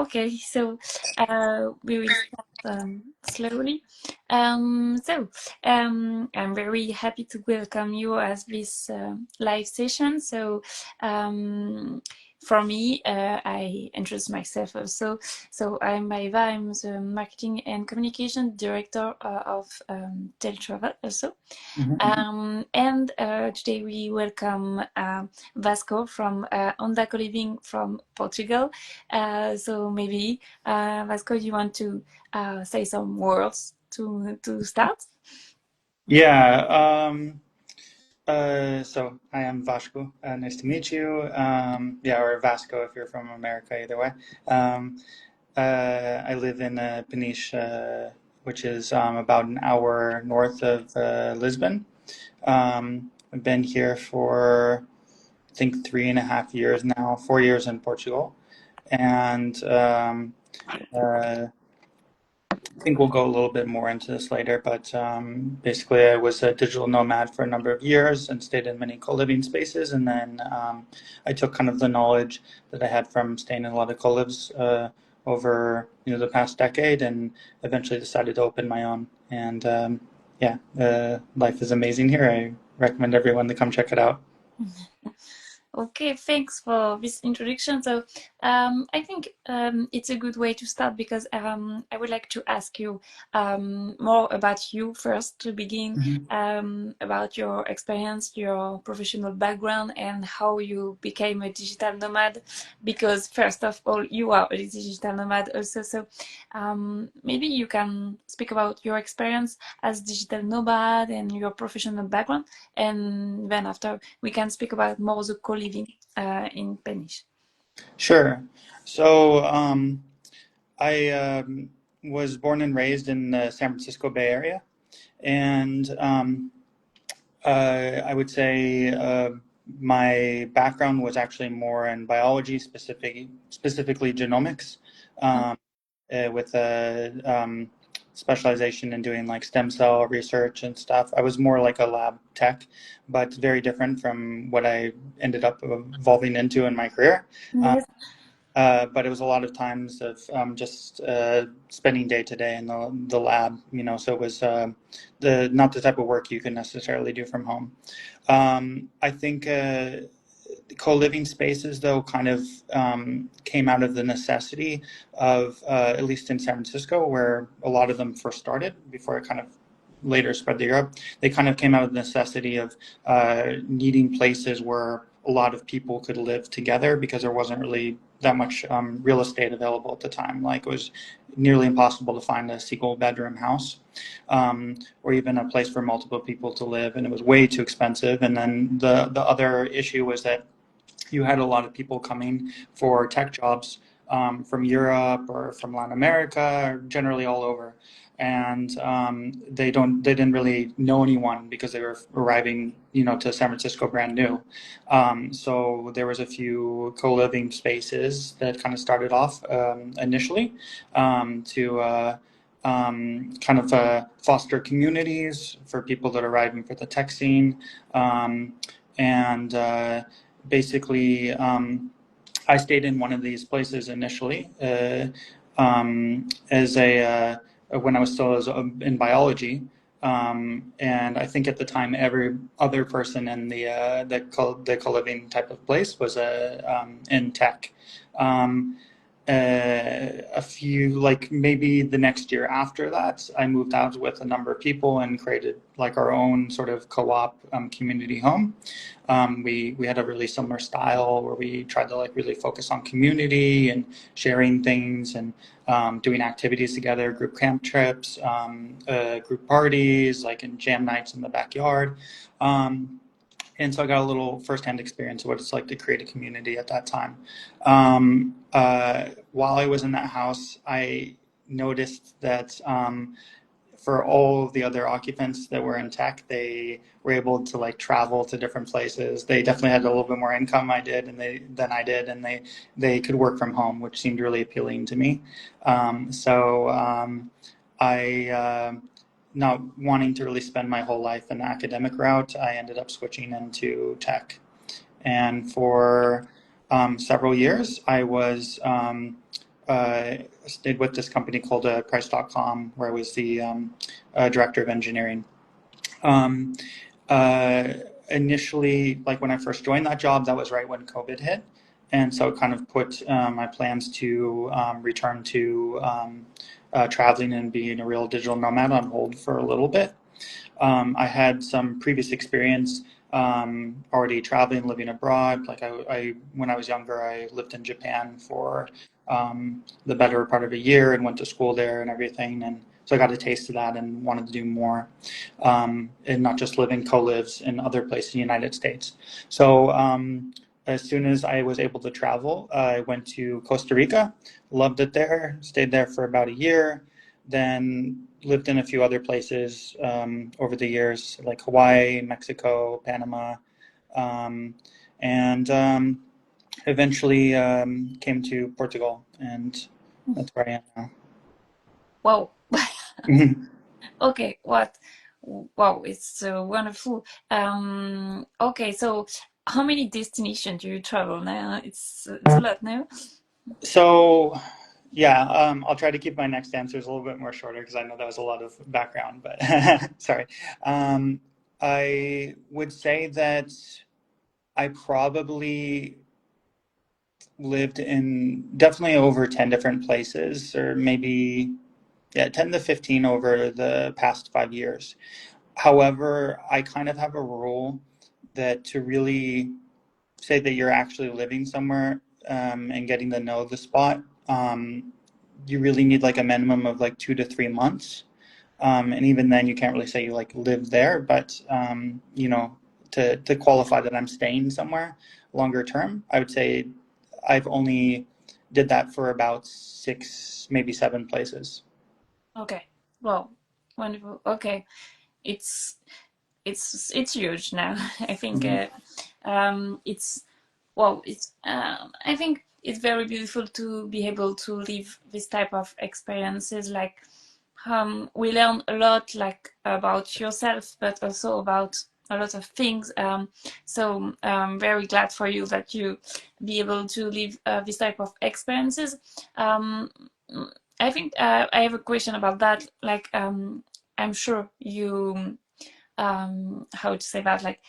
Okay, so we will start slowly. I'm very happy to welcome you as this live session. Um, for me, I introduce myself also. So I'm Maeva. I'm the marketing and communication director of Teletravel also. And today we welcome Vasco from Onda Coliving from Portugal. So maybe Vasco, you want to say some words to start? Yeah. So I am Vasco. Nice to meet you. Yeah, or Vasco if you're from America, either way. Um, I live in Peniche, which is about an hour north of Lisbon. I've been here for, I think, 3.5 years now, 4 years in Portugal. And uh, I think we'll go a little bit more into this later, but basically, I was a digital nomad for a number of years and stayed in many co-living spaces. And then I took kind of the knowledge that I had from staying in a lot of co-lives over the past decade, and eventually decided to open my own. And yeah, life is amazing here. I recommend everyone to come check it out. Okay, thanks for this introduction. So, I think it's a good way to start because I would like to ask you more about you first to begin, Mhm. about your experience, your professional background, and how you became a digital nomad. Because first of all, you are a digital nomad also. So, maybe you can speak about your experience as digital nomad and your professional background, and then after we can speak about more the co-living in Peniche. Sure. So I was born and raised in the San Francisco Bay Area. And I would say my background was actually more in biology, specifically genomics, um, with a specialization in doing like stem cell research and stuff. I was more like a lab tech, but very different from what I ended up evolving into in my career. Uh, Yes. but it was a lot of times of just spending day to day in the lab, so it was the not the type of work you can necessarily do from home. I think co-living spaces, though, kind of came out of the necessity of, at least in San Francisco, where a lot of them first started before it kind of later spread to Europe. They kind of came out of the necessity of needing places where a lot of people could live together because there wasn't really that much real estate available at the time. Like it was nearly impossible to find a single bedroom house, or even a place for multiple people to live, and it was way too expensive. And then the other issue was that you had a lot of people coming for tech jobs from Europe or from Latin America, or generally all over, and they didn't really know anyone because they were arriving, to San Francisco brand new. So there was a few co-living spaces that kind of started off initially to kind of foster communities for people that are arriving for the tech scene, and basically, I stayed in one of these places initially as when I was still in biology. And I think at the time, every other person in the co-living type of place was in tech. Um, a few, like maybe the next year after that, I moved out with a number of people and created like our own sort of co-op community home. We had a really similar style where we tried to like really focus on community and sharing things and doing activities together, group camp trips, group parties, like in jam nights in the backyard. And so I got a little firsthand experience of what it's like to create a community at that time. While I was in that house, I noticed that for all of the other occupants that were in tech, they were able to like travel to different places. They definitely had a little bit more income than I did, and they could work from home, which seemed really appealing to me. I not wanting to really spend my whole life in the academic route, I ended up switching into tech. And for several years, I was stayed with this company called Price.com, where I was the director of engineering. Um, uh, Initially, like when I first joined that job, that was right when COVID hit. And so it kind of put my plans to return to traveling and being a real digital nomad on hold for a little bit. I had some previous experience already traveling, living abroad. Like when I was younger, I lived in Japan for the better part of a year and went to school there and everything. And so I got a taste of that and wanted to do more, and not just living co-lives in other places in the United States. So as soon as I was able to travel, I went to Costa Rica, loved it there, stayed there for about a year, then lived in a few other places over the years, like Hawaii, Mexico, Panama, um, and eventually came to Portugal, and that's where I am now. Wow. Mhm. Okay, what? Wow, it's wonderful. Okay, so how many destinations do you travel now? It's a lot now. So, yeah, I'll try to keep my next answers a little bit more shorter because I know that was a lot of background, but sorry. Um, I would say that I probably lived in definitely over 10 different places, or maybe, yeah, 10 to 15 over the past 5 years. However, I kind of have a rule that to really say that you're actually living somewhere and getting to know the spot, you really need like a minimum of like 2 to 3 months. And even then, you can't really say you like live there, but to qualify that I'm staying somewhere longer term, I would say I've only did that for about 6, maybe 7 places. Okay, wow, wonderful. Okay, it's it's huge now. I think Mhm. it's well, it's I think it's very beautiful to be able to live this type of experiences. Like we learn a lot, like about yourself, but also about a lot of things. So I'm very glad for you that you be able to live this type of experiences. Um, I think I have a question about that. Like I'm sure you how to say that, like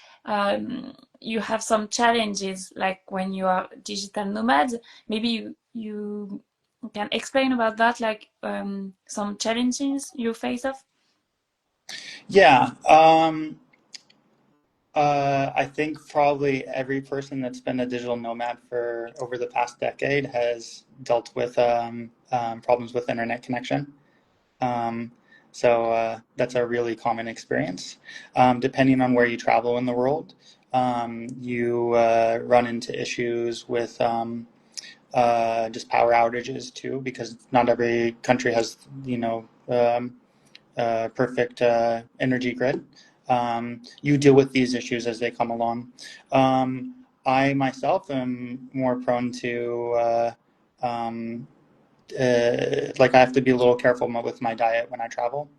you have some challenges like when you are digital nomad. Maybe you can explain about that, like some challenges you face of. Yeah. I think probably every person that's been a digital nomad for over the past decade has dealt with problems with internet connection. Um, so that's a really common experience. Depending on where you travel in the world, you run into issues with just power outages too, because not every country has, perfect energy grid. You deal with these issues as they come along. I myself am more prone to like I have to be a little careful with my diet when I travel.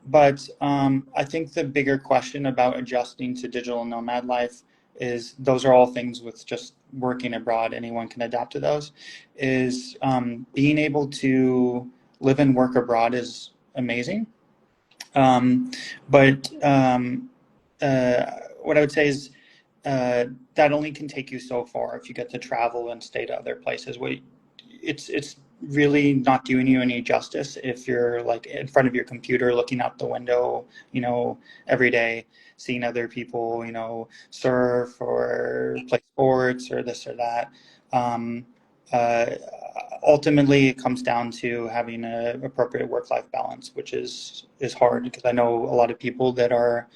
But I think the bigger question about adjusting to digital nomad life is those are all things with just working abroad. Anyone can adapt to those. Is being able to live and work abroad is amazing. Um, but what I would say is that only can take you so far if you get to travel and stay to other places. It's really not doing you any justice if you're like in front of your computer looking out the window, every day, seeing other people, surf or play sports or this or that. Um, uh, Ultimately, it comes down to having an appropriate work-life balance, which is hard because I know a lot of people that are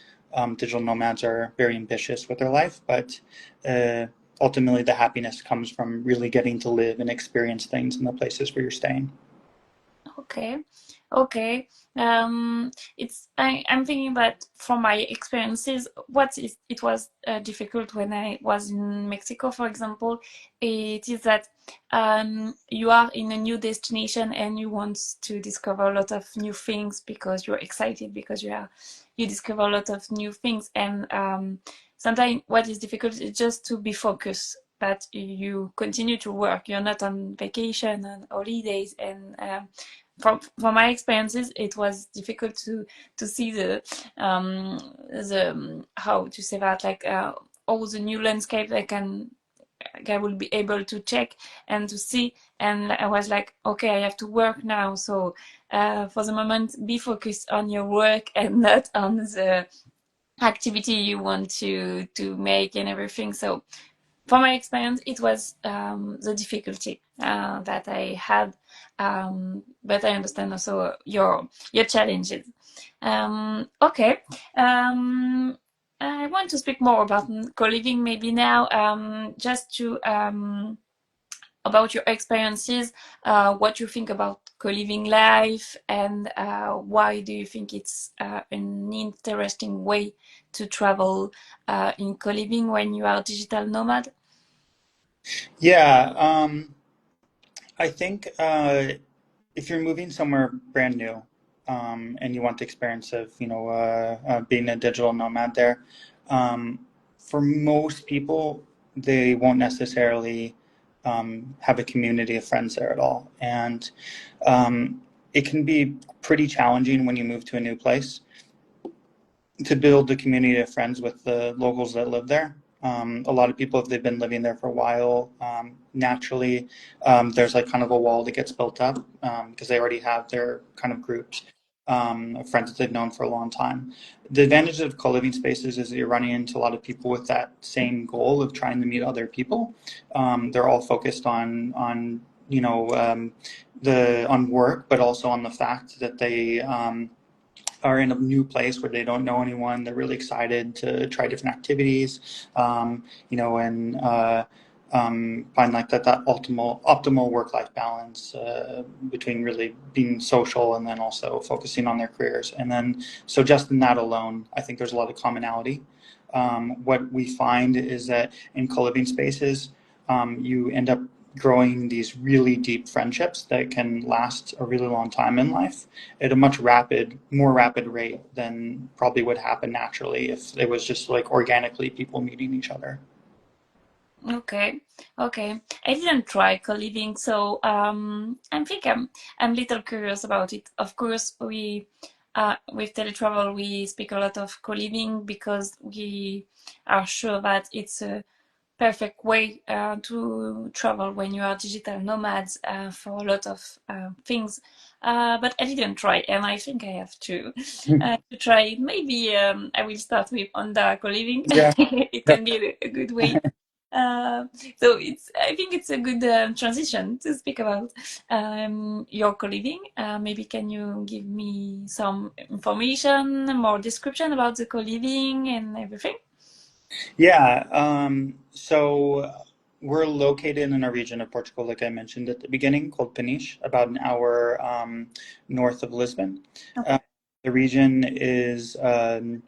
digital nomads are very ambitious with their life, but uh, ultimately the happiness comes from really getting to live and experience things in the places where you're staying. Okay, okay. It's I'm thinking that from my experiences, it was difficult when I was in Mexico, for example. It is that you are in a new destination and you want to discover a lot of new things because you're excited because you discover a lot of new things, and sometimes what is difficult is just to be focused that you continue to work. You're not on vacation and holidays. And from my experiences, it was difficult to see the how to say that, like all the new landscape I will be able to check and to see. And I was like, okay, I have to work now. So for the moment, be focused on your work and not on the activity you want to make and everything. So from my experience, it was the difficulty that I had, but I understand also your challenges. Okay, I want to speak more about co-living maybe now, just to about your experiences, what you think about co-living life, and why do you think it's an interesting way to travel in co-living when you are a digital nomad? Yeah, I think if you're moving somewhere brand new, and you want the experience of, being a digital nomad there, um, for most people, they won't necessarily have a community of friends there at all. And it can be pretty challenging when you move to a new place to build a community of friends with the locals that live there. A lot of people, if they've been living there for a while, naturally, there's like kind of a wall that gets built up because they already have their kind of groups of friends that they've known for a long time. The advantage of co-living spaces is that you're running into a lot of people with that same goal of trying to meet other people. They're all focused on on work, but also on the fact that they are in a new place where they don't know anyone. They're really excited to try different activities, and find like that optimal work-life balance between really being social and then also focusing on their careers. And then, so just in that alone, I think there's a lot of commonality. What we find is that in co-living spaces, you end up growing these really deep friendships that can last a really long time in life at a more rapid rate than probably would happen naturally if it was just like organically people meeting each other. Okay, okay. I didn't try co-living, so I think I'm little curious about it. Of course, we with teletravel we speak a lot of co-living because we are sure that it's a perfect way to travel when you are digital nomads for a lot of things. But I didn't try, and I think I have to try it. Maybe I will start with Onda Coliving. Yeah. It can be a good way. Uh, so I think it's a good transition to speak about your co-living. Maybe can you give me some information, more description about the co-living and everything? Yeah. So we're located in a region of Portugal, like I mentioned at the beginning, called Peniche, about an hour north of Lisbon. Uh, Okay. the region is a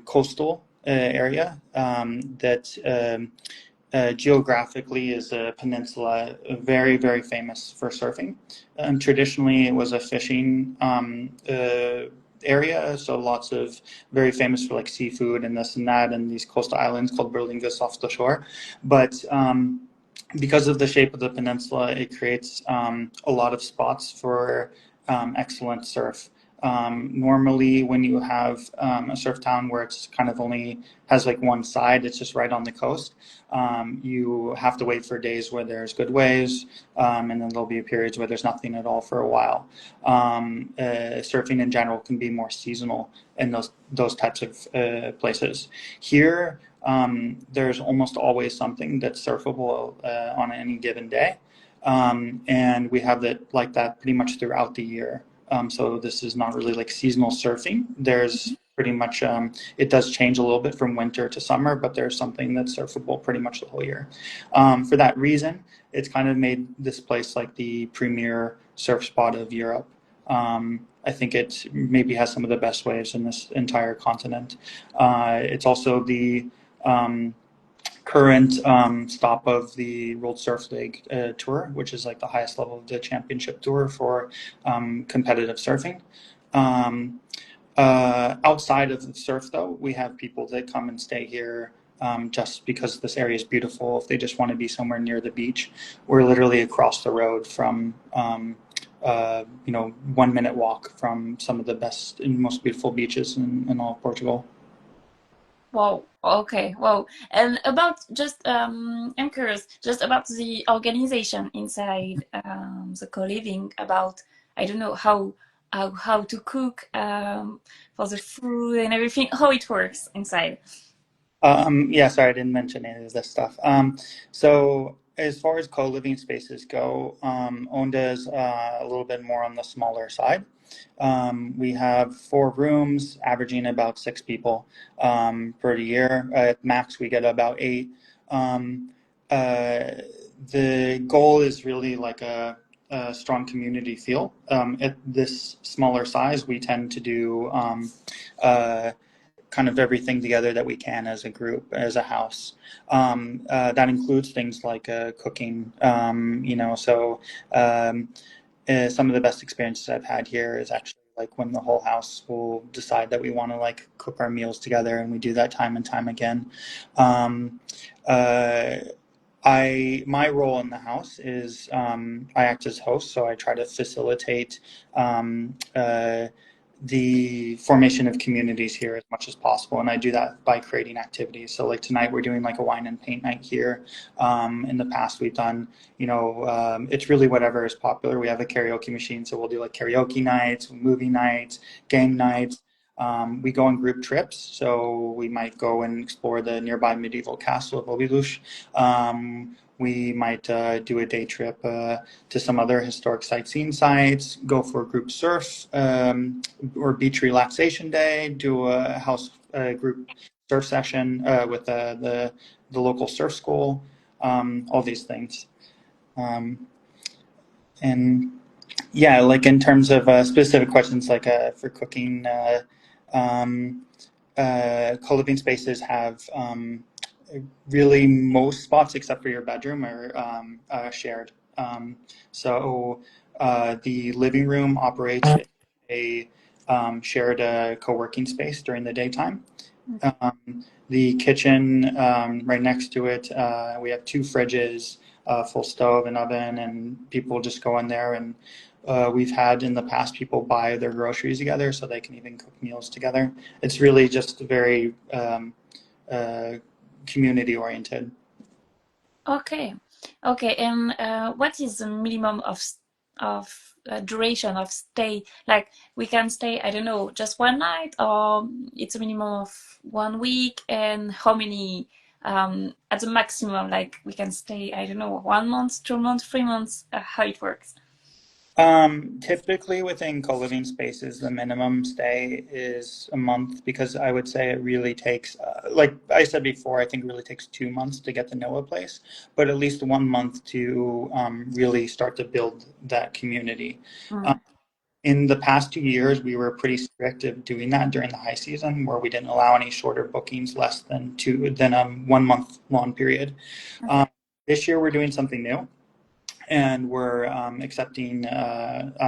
coastal area that geographically is a peninsula, very, very famous for surfing. Traditionally, it was a fishing area, so lots of very famous for like seafood and this and that, and these coastal islands called Berlingas off the shore. But because of the shape of the peninsula, it creates a lot of spots for excellent surf. Normally, when you have a surf town where it's kind of only has like one side, it's just right on the coast. You have to wait for days where there's good waves, and then there'll be periods where there's nothing at all for a while. Surfing in general can be more seasonal in those types of places. Here, there's almost always something that's surfable on any given day, and we have that like that pretty much throughout the year. So this is not really like seasonal surfing. There's pretty much it does change a little bit from winter to summer, but there's something that's surfable pretty much the whole year. For that reason, it's kind of made this place like the premier surf spot of Europe. I think it maybe has some of the best waves in this entire continent. It's also the um, current stop of the World Surf League Tour, which is like the highest level of the championship tour for competitive surfing. Outside of the surf, though, we have people that come and stay here just because this area is beautiful. If they just want to be somewhere near the beach, we're literally across the road from 1 minute walk from some of the best and most beautiful beaches in all of Portugal. Wow. Okay. Wow. And about just I'm curious just about the organization inside the co-living. About I don't know how to cook for the food and everything. How it works inside. Yeah, sorry, I didn't mention any of this stuff. So as far as co-living spaces go, Onda is a little bit more on the smaller side. We have 4 rooms, averaging about 6 people per year. At max, we get about 8. Um, uh, the goal is really like a strong community feel. At this smaller size, we tend to do uh, kind of everything together that we can as a group, as a house. That includes things like cooking, um, some of the best experiences I've had here is actually like when the whole house will decide that we want to like cook our meals together, and we do that time and time again. Um, uh, my role in the house is I act as host, so I try to facilitate um, uh, the formation of communities here as much as possible, and I do that by creating activities. So, like tonight, we're doing like a wine and paint night here. In the past, we've done, it's really whatever is popular. We have a karaoke machine, so we'll do like karaoke nights, movie nights, game nights. We go on group trips, so we might go and explore the nearby medieval castle of Obilush. We might do a day trip to some other historic sightseeing sites, go for a group surf or beach relaxation day, do a house group surf session with the local surf school, all these things. Um, and yeah, like in terms of specific questions, like for cooking, um, co-living spaces have really most spots except for your bedroom are shared. The living room operates a shared co-working space during the daytime. The kitchen right next to it, we have 2 fridges, full stove and oven, and people just go in there. And we've had in the past people buy their groceries together so they can even cook meals together. It's really just very uh, community oriented. Okay. Okay. And what is the minimum of duration of stay? Like we can stay, I don't know, just one night, or it's a minimum of 1 week, and how many at the maximum, like we can stay, I don't know, 1 month, 2 months, 3 months, how it works. Typically within co-living spaces, the minimum stay is a month because I would say it really takes, like I said before, I think it really takes 2 months to get to know a place, but at least 1 month to really start to build that community. Um, Mm. in the past 2 years, we were pretty strict of doing that during the high season, where we didn't allow any shorter bookings less than a 1 month long period. Okay. Um, this year, we're doing something new, and we're accepting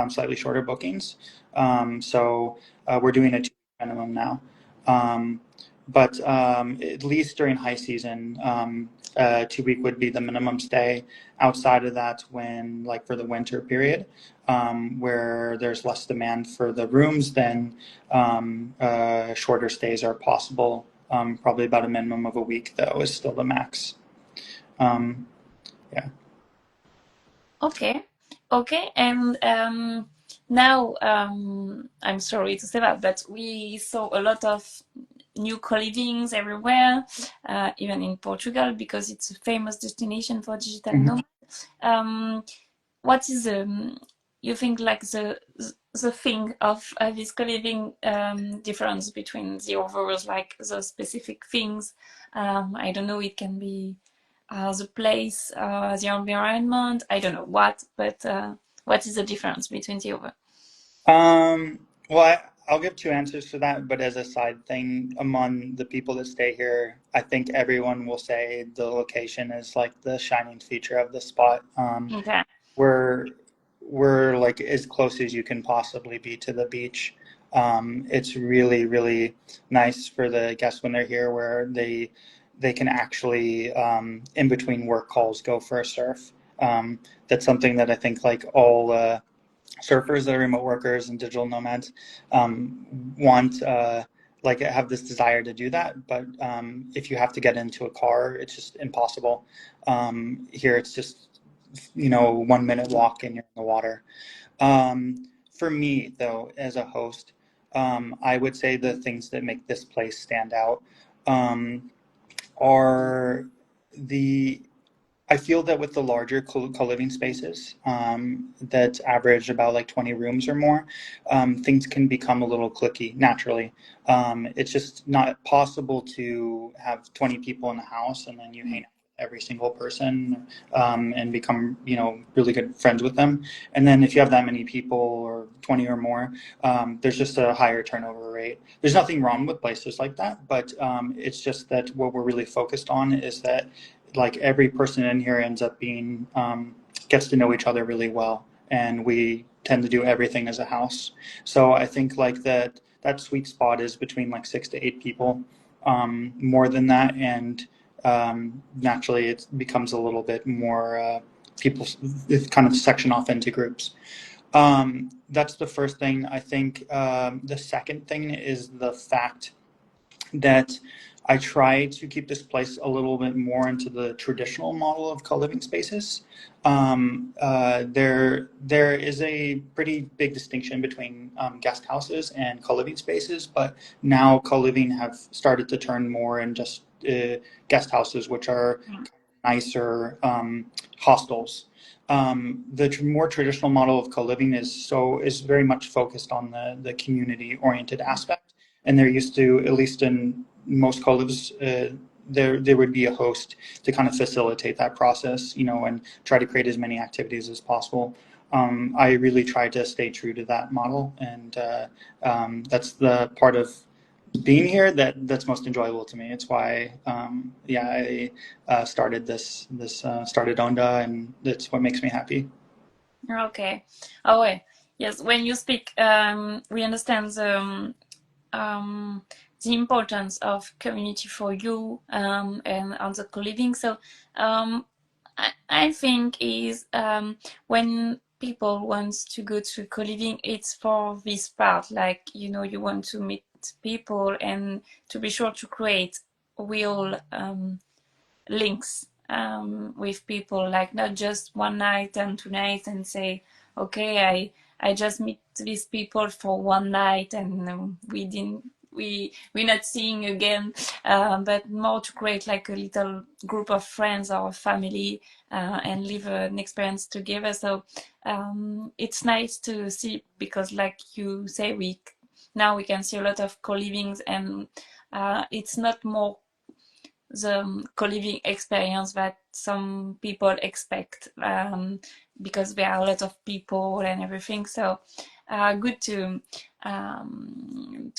slightly shorter bookings. We're doing a 2 minimum now. Um, but at least during high season, 2 week would be the minimum stay. Outside of that, when like for the winter period, where there's less demand for the rooms, then shorter stays are possible. Probably about a minimum of a week, though, is still the max. Um, yeah. Okay. Okay. And now I'm sorry to say that, but we saw a lot of new co-livings everywhere, even in Portugal, because it's a famous destination for digital Mhm. nomads. Um, what is you think like the thing of this co-living difference between the others, like the specific things? I don't know. It can be the place, the environment. I don't know what, but what is the difference between the other? I'll give 2 answers to that, but as a side thing, among the people that stay here, I think everyone will say the location is like the shining feature of the spot. Okay. We're we're like as close as you can possibly be to the beach. It's really, really nice for the guests when they're here, where they can actually, in between work calls, go for a surf. That's something that I think like all surfers that are remote workers and digital nomads want, like have this desire to do that. But if you have to get into a car, it's just impossible. Here, it's just 1 minute walk and you're in the water. For me, though, as a host, I would say the things that make this place stand out are the I feel that with the larger co-living spaces that average about like 20 rooms or more, things can become a little cliquey naturally. It's just not possible to have 20 people in the house and then you hang out with every single person and become, really good friends with them. And then if you have that many people or 20 or more, there's just a higher turnover rate. There's nothing wrong with places like that, but it's just that what we're really focused on is that like every person in here ends up being gets to know each other really well, and we tend to do everything as a house. So I think like that sweet spot is between like 6 to 8 people. More than that, and naturally it becomes a little bit more people kind of section off into groups. That's the first thing. I think the second thing is the fact that I try to keep this place a little bit more into the traditional model of co-living spaces. There is a pretty big distinction between guest houses and co-living spaces, but now co-living have started to turn more in just guest houses, which are nicer hostels. The more traditional model of co-living is very much focused on the community oriented aspect, and they're used to, at least in most co-lives, there would be a host to kind of facilitate that process, and try to create as many activities as possible. I really try to stay true to that model, and that's the part of being here that's most enjoyable to me. It's why, I started started Onda, and that's what makes me happy. Okay. Oh, wait. Yes, when you speak, we understand the importance of community for you and on the co-living. So I think is when people want to go to co-living, it's for this part, like, you want to meet people and to be sure to create real links with people, like not just one night and 2 nights and say, okay, I just meet these people for one night and we're not seeing again, but more to create like a little group of friends or family and live an experience together. So it's nice to see, because like you say, now we can see a lot of co-livings, and it's not more the co-living experience that some people expect, because there are a lot of people and everything. So good to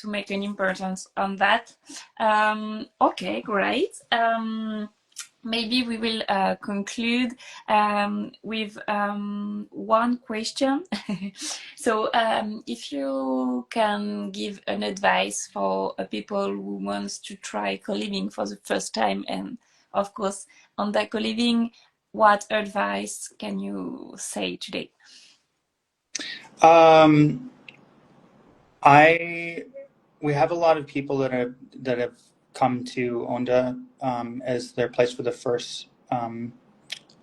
make an importance on that. Okay, great. Maybe we will conclude with one question. So if you can give an advice for people who wants to try co-living for the first time, and of course on that co-living, what advice can you say today? We have a lot of people that have come to Onda as their place for the first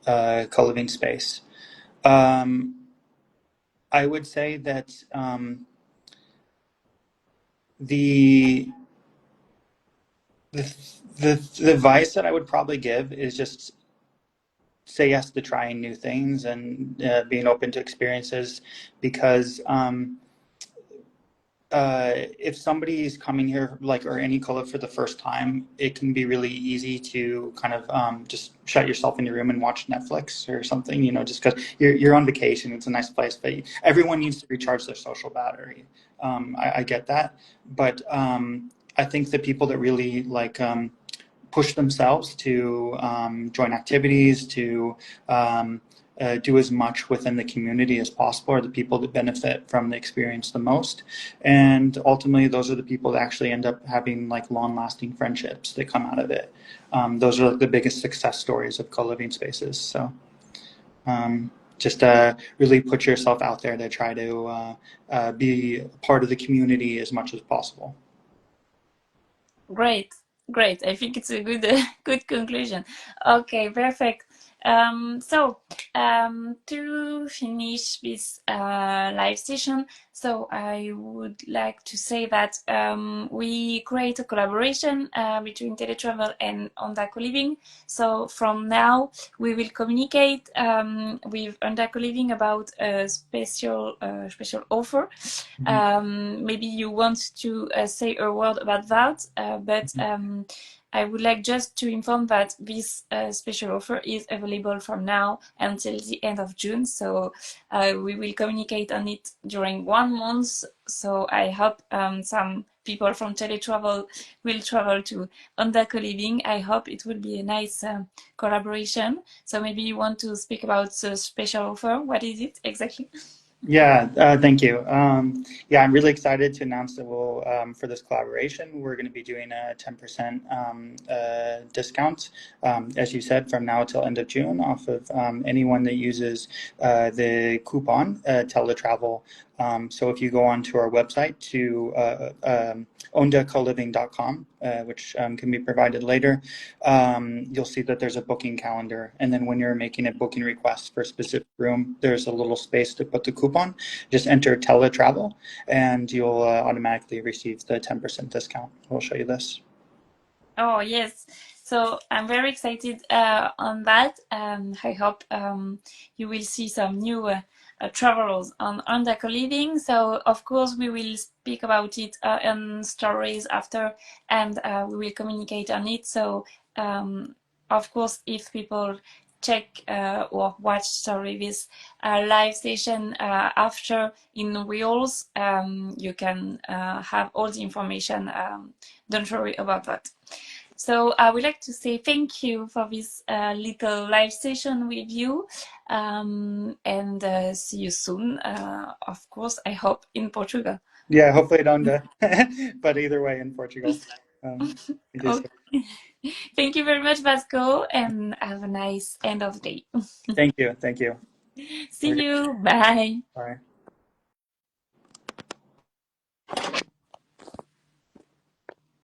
co-living space. I would say that the advice that I would probably give is just say yes to trying new things and being open to experiences, because if somebody's coming here, like, or any co-live for the first time, it can be really easy to kind of just shut yourself in your room and watch Netflix or something, just because you're on vacation. It's a nice place, but everyone needs to recharge their social battery. I get that, but I think the people that really like push themselves to join activities, to do as much within the community as possible are the people that benefit from the experience the most. And ultimately, those are the people that actually end up having like long-lasting friendships that come out of it. Those are like the biggest success stories of co-living spaces. So just really put yourself out there to try to be part of the community as much as possible. Great, great. I think it's a good good conclusion. Okay, perfect. To finish this live session, so I would like to say that we create a collaboration between Teletravel and Onda Coliving. So from now, we will communicate with Onda Coliving about a special offer. Maybe you want to say a word about that, but I would like just to inform that this special offer is available from now until the end of June. So we will communicate on it during 1 month. So I hope some people from Teletravel will travel to Onda Coliving. I hope it will be a nice collaboration. So maybe you want to speak about the special offer. What is it exactly? Yeah, thank you. Yeah, I'm really excited to announce that we'll, for this collaboration, we're going to be doing a 10% discount, as you said, from now till end of June off of anyone that uses the coupon Teletravel. So if you go onto our website to ondacoliving.com, which can be provided later, you'll see that there's a booking calendar. And then when you're making a booking request for a specific room, there's a little space to put the coupon. Just enter Teletravel and you'll automatically receive the 10% discount. We'll show you this. Oh, yes. So I'm very excited on that. I hope you will see some new travelers on Onda Coliving. So of course we will speak about it in stories after, and we will communicate on it. So of course, if people check or watch this live session after in Reels, you can have all the information. Don't worry about that. So I would like to say thank you for this little live session with you, and see you soon, of course, I hope, in Portugal. Yeah, hopefully I don't, but either way in Portugal. Okay. Thank you very much, Vasco, and have a nice end of day. Thank you. Thank you. See you. Bye. Bye.